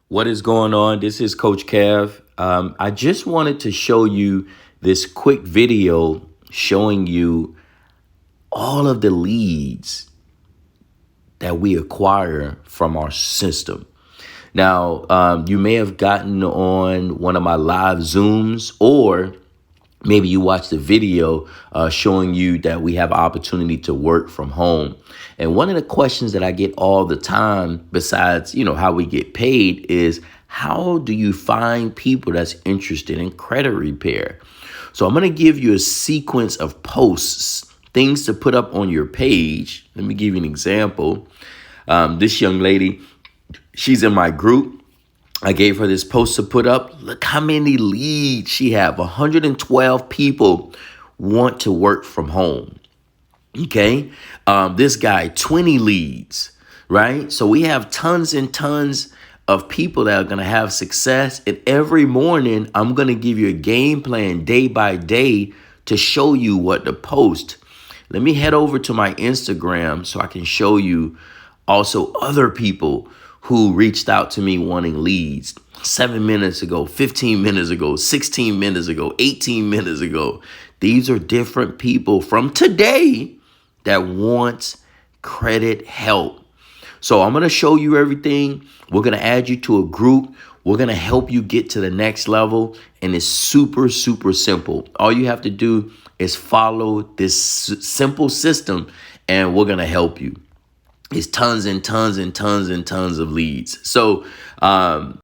What is going on? This is Coach Kev. I just wanted to show you this quick video showing you all of the leads that we acquire from our system. Now, you may have gotten on one of my live Zooms, or maybe you watched the video showing you that we have opportunity to work from home. And one of the questions that I get all the time, besides, how we get paid, is how do you find people that's interested in credit repair? So I'm going to give you a sequence of posts, things to put up on your page. Let me give you an example. This young lady, she's in my group. I gave her this post to put up. Look how many leads she have. 112 people want to work from home. Okay. This guy, 20 leads, right? So we have tons and tons of people that are going to have success. And every morning, I'm going to give you a game plan day by day to show you what to post. Let me head over to my Instagram so I can show you also other people who reached out to me wanting leads 7 minutes ago, 15 minutes ago, 16 minutes ago, 18 minutes ago. These are different people from today that want credit help. So I'm going to show you everything. We're going to add you to a group. We're going to help you get to the next level. And it's super, super simple. All you have to do is follow this simple system and we're going to help you. It's tons and tons and tons and tons of leads. So